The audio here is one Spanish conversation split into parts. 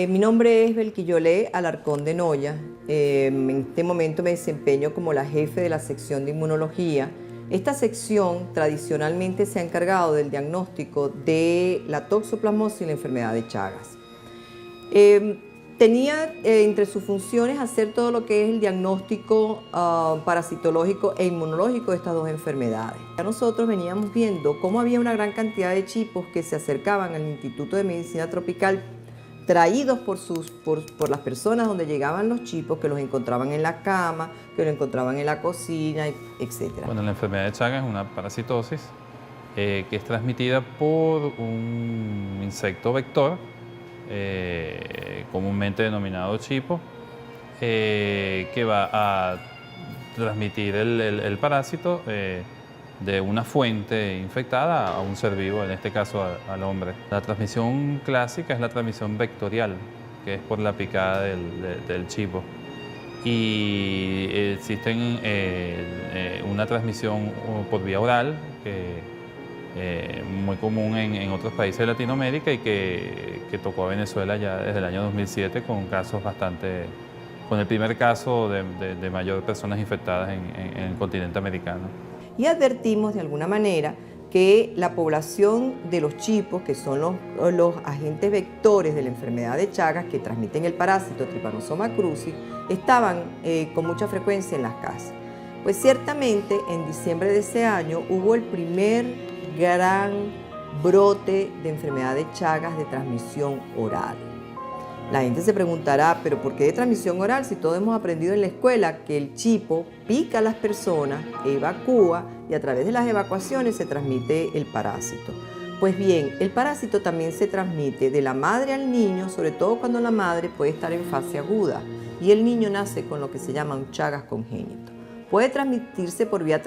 Mi nombre es Belquillolé Alarcón de Noya. En este momento me desempeño como la jefe de la sección de inmunología. Esta sección tradicionalmente se ha encargado del diagnóstico de la toxoplasmosis y la enfermedad de Chagas. Tenía entre sus funciones hacer todo lo que es el diagnóstico parasitológico e inmunológico de estas dos enfermedades. Nosotros veníamos viendo cómo había una gran cantidad de chipos que se acercaban al Instituto de Medicina Tropical traídos por las personas donde llegaban los chipos, que los encontraban en la cama, que los encontraban en la cocina, etc. Bueno, la enfermedad de Chagas es una parasitosis que es transmitida por un insecto vector, comúnmente denominado chipo, que va a transmitir el parásito de una fuente infectada a un ser vivo, en este caso al hombre. La transmisión clásica es la transmisión vectorial, que es por la picada del chipo. Y existen una transmisión por vía oral, muy común en otros países de Latinoamérica y que tocó a Venezuela ya desde el año 2007 con el primer caso de mayor personas infectadas en el continente americano. Y advertimos de alguna manera que la población de los chipos, que son los agentes vectores de la enfermedad de Chagas que transmiten el parásito Trypanosoma cruzi, estaban con mucha frecuencia en las casas. Pues ciertamente en diciembre de ese año hubo el primer gran brote de enfermedad de Chagas de transmisión oral. La gente se preguntará, ¿pero por qué de transmisión oral si todos hemos aprendido en la escuela que el chipo pica a las personas, evacúa y a través de las evacuaciones se transmite el parásito? Pues bien, el parásito también se transmite de la madre al niño, sobre todo cuando la madre puede estar en fase aguda y el niño nace con lo que se llama un Chagas congénito. Puede transmitirse por vía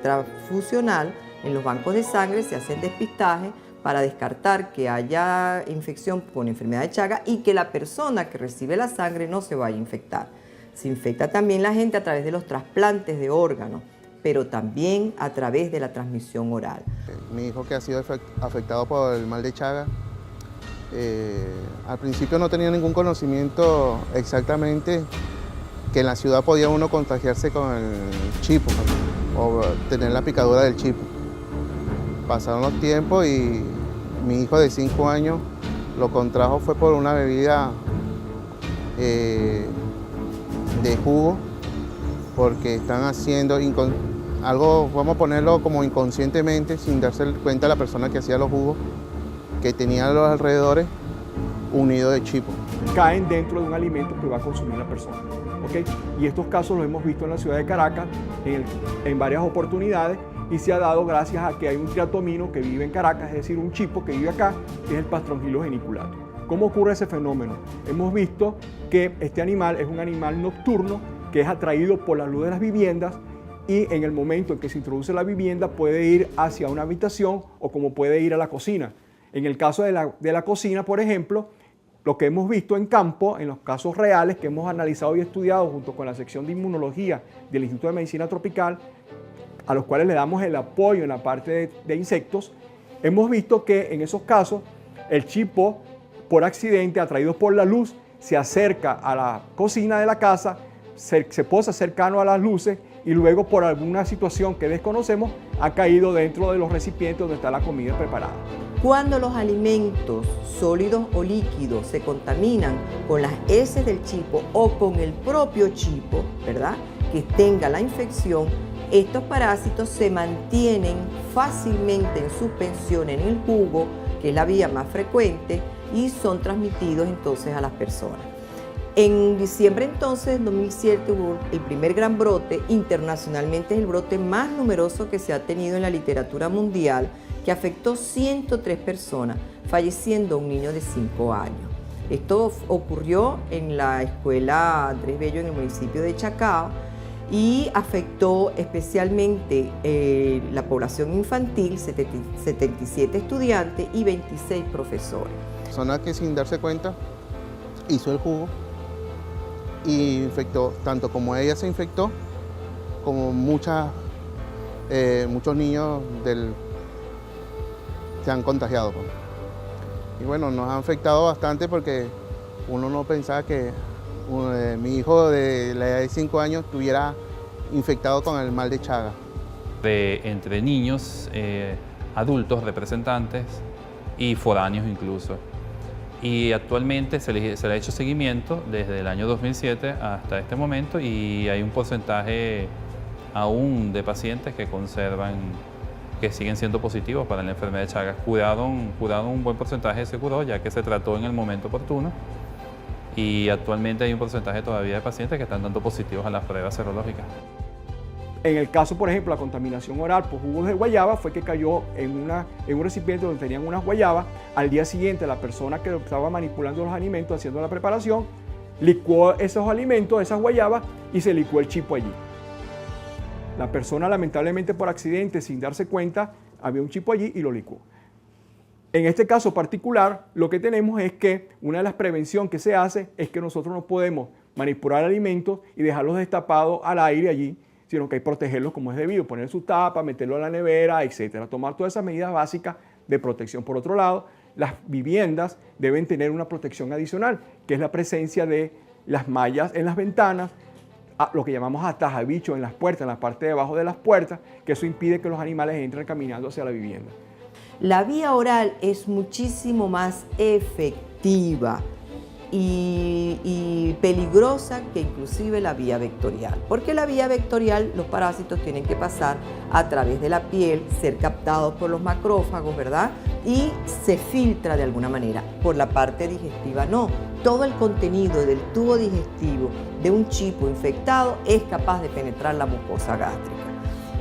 transfusional. En los bancos de sangre se hacen despistajes para descartar que haya infección con enfermedad de Chagas y que la persona que recibe la sangre no se vaya a infectar. Se infecta también la gente a través de los trasplantes de órganos, pero también a través de la transmisión oral. Mi hijo, que ha sido afectado por el mal de Chagas, al principio no tenía ningún conocimiento exactamente que en la ciudad podía uno contagiarse con el chipo o tener la picadura del chipo. Pasaron los tiempos y mi hijo de 5 años lo contrajo fue por una bebida de jugo, porque están haciendo algo, vamos a ponerlo como inconscientemente, sin darse cuenta la persona que hacía los jugos, que tenía a los alrededores un nido de chipo. Caen dentro de un alimento que va a consumir la persona, ¿okay? Y estos casos los hemos visto en la ciudad de Caracas en varias oportunidades, y se ha dado gracias a que hay un triatomino que vive en Caracas, es decir, un chipo que vive acá, que es el Pastrongylus geniculatum. ¿Cómo ocurre ese fenómeno? Hemos visto que este animal es un animal nocturno que es atraído por la luz de las viviendas, y en el momento en que se introduce la vivienda puede ir hacia una habitación o como puede ir a la cocina. En el caso de la cocina, por ejemplo, lo que hemos visto en campo, en los casos reales que hemos analizado y estudiado junto con la sección de inmunología del Instituto de Medicina Tropical, a los cuales le damos el apoyo en la parte de insectos, hemos visto que en esos casos el chipo, por accidente, atraído por la luz, se acerca a la cocina de la casa, se posa cercano a las luces y luego por alguna situación que desconocemos ha caído dentro de los recipientes donde está la comida preparada. Cuando los alimentos sólidos o líquidos se contaminan con las heces del chipo o con el propio chipo, ¿verdad?, que tenga la infección, estos parásitos se mantienen fácilmente en suspensión en el jugo, que es la vía más frecuente, y son transmitidos entonces a las personas. En diciembre entonces, 2007, hubo el primer gran brote. Internacionalmente es el brote más numeroso que se ha tenido en la literatura mundial, que afectó 103 personas, falleciendo un niño de 5 años. Esto ocurrió en la escuela Andrés Bello en el municipio de Chacao y afectó especialmente la población infantil, 77 estudiantes y 26 profesores. Persona que sin darse cuenta hizo el jugo y infectó, tanto como ella se infectó, como muchos niños se han contagiado. Y bueno, nos ha afectado bastante porque Uno no pensaba que mi hijo de la edad de 5 años estuviera infectado con el mal de Chagas. Entre niños, adultos, representantes y foráneos incluso. Y actualmente se le ha hecho seguimiento desde el año 2007 hasta este momento y hay un porcentaje aún de pacientes que siguen siendo positivos para la enfermedad de Chagas. Curaron un buen porcentaje, se curó ya que se trató en el momento oportuno y actualmente hay un porcentaje todavía de pacientes que están dando positivos a las pruebas serológicas. En el caso, por ejemplo, la contaminación oral por jugos de guayaba fue que cayó en un recipiente donde tenían unas guayabas. Al día siguiente, la persona que estaba manipulando los alimentos, haciendo la preparación, licuó esos alimentos, esas guayabas, y se licuó el chipo allí. La persona, lamentablemente por accidente, sin darse cuenta, había un chipo allí y lo licuó. En este caso particular, lo que tenemos es que una de las prevenciones que se hace es que nosotros no podemos manipular alimentos y dejarlos destapados al aire allí, sino que hay que protegerlos como es debido, poner su tapa, meterlo en la nevera, etcétera. Tomar todas esas medidas básicas de protección. Por otro lado, las viviendas deben tener una protección adicional, que es la presencia de las mallas en las ventanas, lo que llamamos atajabicho en las puertas, en la parte de abajo de las puertas, que eso impide que los animales entren caminando hacia la vivienda. La vía oral es muchísimo más efectiva y peligrosa que inclusive la vía vectorial, porque la vía vectorial los parásitos tienen que pasar a través de la piel, ser captados por los macrófagos, ¿verdad? Y se filtra de alguna manera. Por la parte digestiva no, todo el contenido del tubo digestivo de un chipo infectado es capaz de penetrar la mucosa gástrica.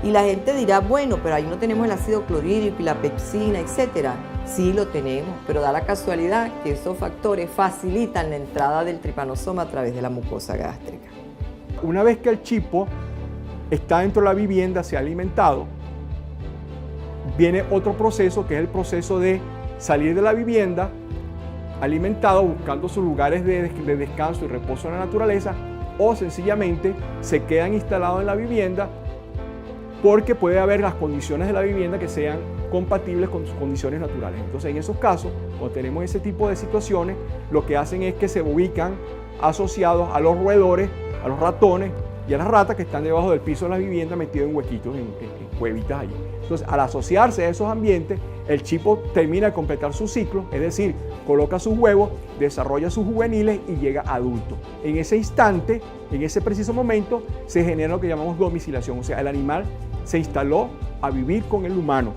Y la gente dirá, bueno, pero ahí no tenemos el ácido clorhídrico y la pepsina, etcétera. Sí lo tenemos, pero da la casualidad que esos factores facilitan la entrada del tripanosoma a través de la mucosa gástrica. Una vez que el chipo está dentro de la vivienda, se ha alimentado, viene otro proceso que es el proceso de salir de la vivienda alimentado, buscando sus lugares de descanso y reposo en la naturaleza, o sencillamente se quedan instalados en la vivienda porque puede haber las condiciones de la vivienda que sean compatibles con sus condiciones naturales. Entonces, en esos casos, cuando tenemos ese tipo de situaciones, lo que hacen es que se ubican asociados a los roedores, a los ratones y a las ratas que están debajo del piso de la vivienda metidos en huequitos, en cuevitas allí. Entonces, al asociarse a esos ambientes, el chipo termina de completar su ciclo, es decir, coloca sus huevos, desarrolla sus juveniles y llega adulto. En ese instante, en ese preciso momento, se genera lo que llamamos domiciliación, o sea, el animal se instaló a vivir con el humano.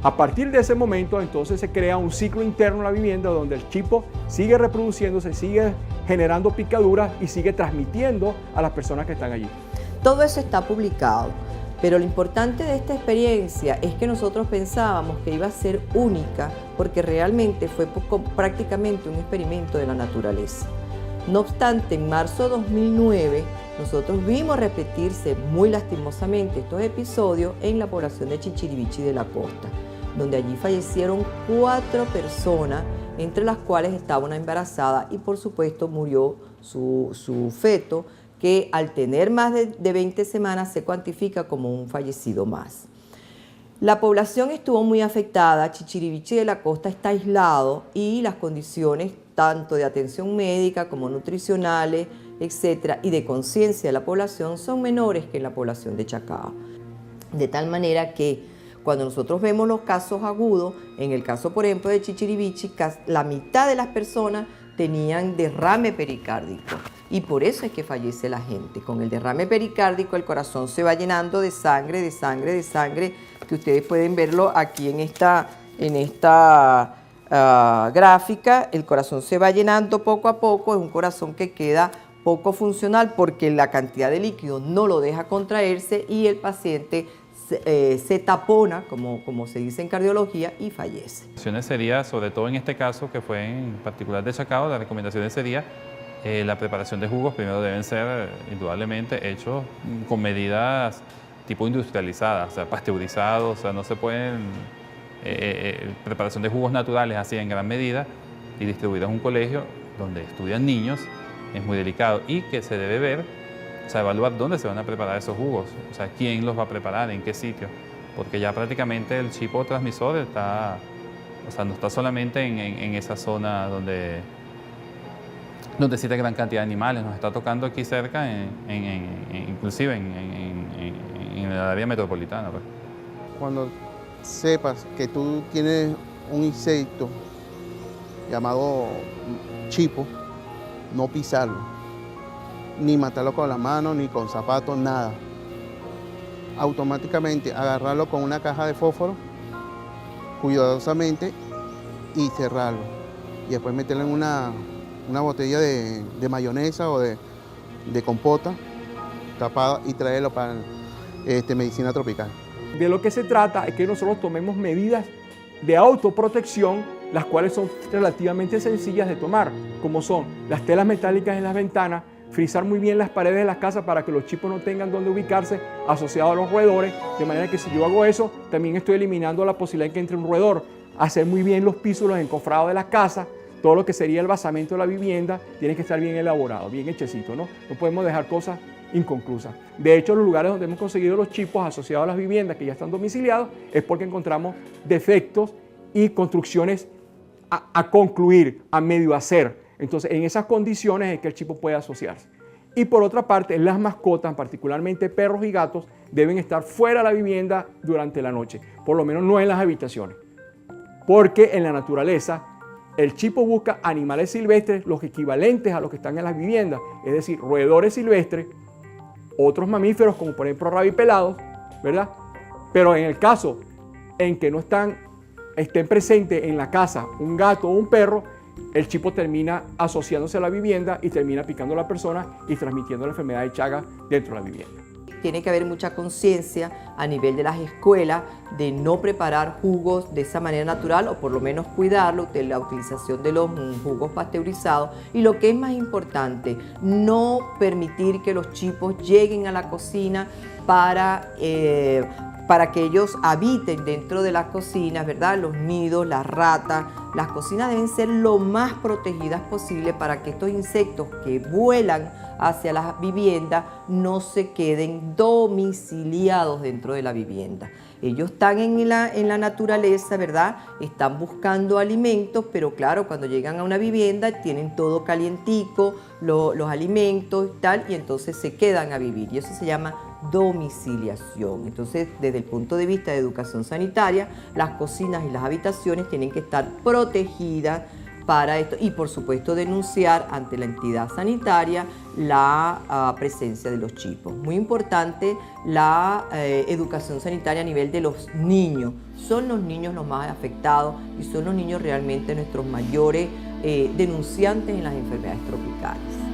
A partir de ese momento, entonces, se crea un ciclo interno en la vivienda donde el chipo sigue reproduciéndose, sigue generando picaduras y sigue transmitiendo a las personas que están allí. Todo eso está publicado, pero lo importante de esta experiencia es que nosotros pensábamos que iba a ser única porque realmente fue prácticamente un experimento de la naturaleza. No obstante, en marzo de 2009, nosotros vimos repetirse muy lastimosamente estos episodios en la población de Chichiriviche de la Costa, donde allí fallecieron 4 personas, entre las cuales estaba una embarazada y por supuesto murió su feto, que al tener más de 20 semanas se cuantifica como un fallecido más. La población estuvo muy afectada, Chichiriviche de la Costa está aislado y las condiciones tanto de atención médica como nutricionales, etcétera, y de conciencia de la población son menores que en la población de Chacao. De tal manera que cuando nosotros vemos los casos agudos, en el caso por ejemplo de Chichiriviche, la mitad de las personas tenían derrame pericárdico y por eso es que fallece la gente. Con el derrame pericárdico el corazón se va llenando de sangre, de sangre, de sangre, que ustedes pueden verlo aquí en esta gráfica. El corazón se va llenando poco a poco, es un corazón que queda poco funcional porque la cantidad de líquido no lo deja contraerse y el paciente se tapona, como se dice en cardiología, y fallece. La recomendación sería, sobre todo en este caso, que fue en particular de Chacao, la recomendación sería la preparación de jugos. Primero deben ser indudablemente hechos con medidas tipo industrializadas, o sea, pasteurizados, o sea, no se pueden preparación de jugos naturales así en gran medida y distribuidos en un colegio donde estudian niños, es muy delicado y que se debe ver, o sea, evaluar dónde se van a preparar esos jugos, o sea, quién los va a preparar, en qué sitio, porque ya prácticamente el chipo transmisor está, o sea, no está solamente en esa zona donde donde existe gran cantidad de animales. Nos está tocando aquí cerca, inclusive en el área metropolitana. Pues. Cuando sepas que tú tienes un insecto llamado chipo, no pisarlo, ni matarlo con la mano, ni con zapatos, nada. Automáticamente agarrarlo con una caja de fósforo, cuidadosamente, y cerrarlo. Y después meterlo en una botella de mayonesa o de compota tapada y traerlo para medicina tropical. De lo que se trata es que nosotros tomemos medidas de autoprotección, las cuales son relativamente sencillas de tomar, como son las telas metálicas en las ventanas, frisar muy bien las paredes de las casas para que los chipos no tengan dónde ubicarse asociados a los roedores, de manera que si yo hago eso, también estoy eliminando la posibilidad de que entre un roedor. Hacer muy bien los pisos, los encofrados de las casas, todo lo que sería el basamento de la vivienda, tiene que estar bien elaborado, bien hechecito, ¿no? No podemos dejar cosas inconclusas. De hecho, los lugares donde hemos conseguido los chipos asociados a las viviendas que ya están domiciliados es porque encontramos defectos y construcciones a concluir, a medio hacer. Entonces, en esas condiciones es que el chipo puede asociarse. Y por otra parte, las mascotas, particularmente perros y gatos, deben estar fuera de la vivienda durante la noche, por lo menos no en las habitaciones. Porque en la naturaleza, el chipo busca animales silvestres, los equivalentes a los que están en las viviendas, es decir, roedores silvestres, otros mamíferos como por ejemplo rabipelados, ¿verdad? Pero en el caso en que no estén presentes en la casa un gato o un perro, el chipo termina asociándose a la vivienda y termina picando a la persona y transmitiendo la enfermedad de Chagas dentro de la vivienda. Tiene que haber mucha conciencia a nivel de las escuelas de no preparar jugos de esa manera natural o por lo menos cuidarlo, de la utilización de los jugos pasteurizados y lo que es más importante, no permitir que los chipos lleguen a la cocina para que ellos habiten dentro de las cocinas, ¿verdad? Los nidos, las ratas, las cocinas deben ser lo más protegidas posible para que estos insectos que vuelan hacia las viviendas no se queden domiciliados dentro de la vivienda. Ellos están en la naturaleza, ¿verdad? Están buscando alimentos, pero claro, cuando llegan a una vivienda tienen todo calientico, los alimentos y tal, y entonces se quedan a vivir. Y eso se llama domiciliación. Entonces, desde el punto de vista de educación sanitaria, las cocinas y las habitaciones tienen que estar protegidas para esto y por supuesto denunciar ante la entidad sanitaria la presencia de los chipos. Muy importante la educación sanitaria a nivel de los niños. Son los niños los más afectados y son los niños realmente nuestros mayores denunciantes en las enfermedades tropicales.